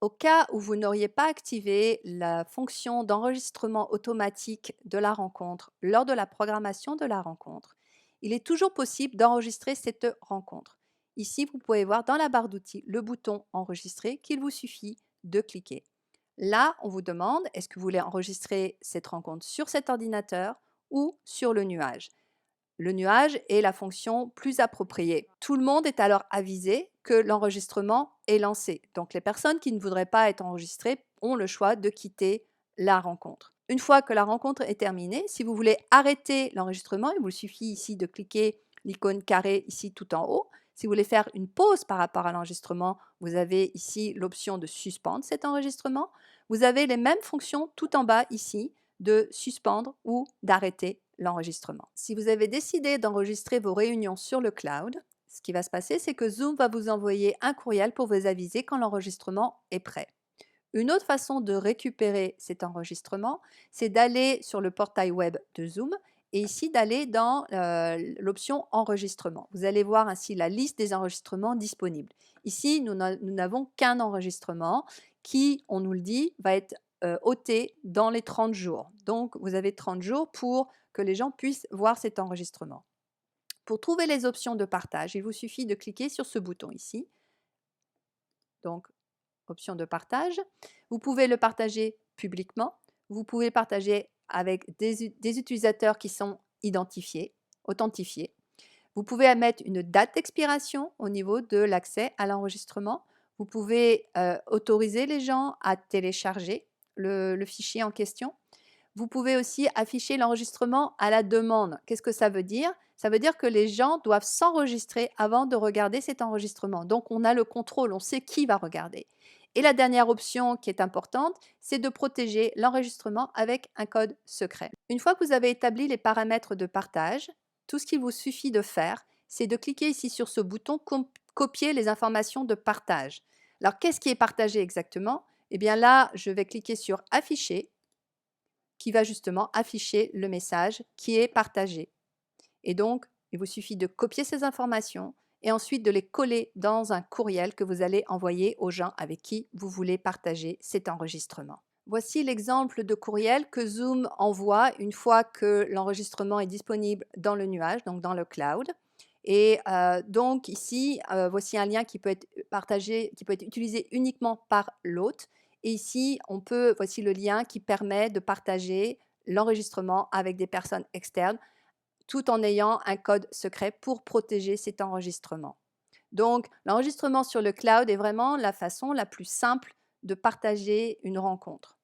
Au cas où vous n'auriez pas activé la fonction d'enregistrement automatique de la rencontre lors de la programmation de la rencontre, il est toujours possible d'enregistrer cette rencontre. Ici, vous pouvez voir dans la barre d'outils le bouton enregistrer qu'il vous suffit de cliquer. Là, on vous demande est-ce que vous voulez enregistrer cette rencontre sur cet ordinateur ou sur le nuage. Le nuage est la fonction plus appropriée. Tout le monde est alors avisé que l'enregistrement est lancé. Donc les personnes qui ne voudraient pas être enregistrées ont le choix de quitter la rencontre. Une fois que la rencontre est terminée, si vous voulez arrêter l'enregistrement, il vous suffit ici de cliquer l'icône carré ici tout en haut. Si vous voulez faire une pause par rapport à l'enregistrement, vous avez ici l'option de suspendre cet enregistrement. Vous avez les mêmes fonctions tout en bas ici de suspendre ou d'arrêter l'enregistrement. Si vous avez décidé d'enregistrer vos réunions sur le cloud, ce qui va se passer, c'est que Zoom va vous envoyer un courriel pour vous aviser quand l'enregistrement est prêt. Une autre façon de récupérer cet enregistrement, c'est d'aller sur le portail web de Zoom et ici d'aller dans l'option enregistrement. Vous allez voir ainsi la liste des enregistrements disponibles. Ici, nous n'avons qu'un enregistrement qui, on nous le dit, va être ôté dans les 30 jours. Donc, vous avez 30 jours pour que les gens puissent voir cet enregistrement. Pour trouver les options de partage, il vous suffit de cliquer sur ce bouton ici. Donc, option de partage. Vous pouvez le partager publiquement. Vous pouvez partager avec des utilisateurs qui sont identifiés, authentifiés. Vous pouvez mettre une date d'expiration au niveau de l'accès à l'enregistrement. Vous pouvez autoriser les gens à télécharger le fichier en question. Vous pouvez aussi afficher l'enregistrement à la demande. Qu'est-ce que ça veut dire? Ça veut dire que les gens doivent s'enregistrer avant de regarder cet enregistrement. Donc, on a le contrôle, on sait qui va regarder. Et la dernière option qui est importante, c'est de protéger l'enregistrement avec un code secret. Une fois que vous avez établi les paramètres de partage, tout ce qu'il vous suffit de faire, c'est de cliquer ici sur ce bouton copier les informations de partage. Alors, qu'est-ce qui est partagé exactement? Eh bien là, je vais cliquer sur afficher qui va justement afficher le message qui est partagé. Et donc, il vous suffit de copier ces informations et ensuite de les coller dans un courriel que vous allez envoyer aux gens avec qui vous voulez partager cet enregistrement. Voici l'exemple de courriel que Zoom envoie une fois que l'enregistrement est disponible dans le nuage, donc dans le cloud. Et donc ici, voici un lien qui peut être partagé, qui peut être utilisé uniquement par l'hôte. Et ici, voici le lien qui permet de partager l'enregistrement avec des personnes externes tout en ayant un code secret pour protéger cet enregistrement. Donc, l'enregistrement sur le cloud est vraiment la façon la plus simple de partager une rencontre.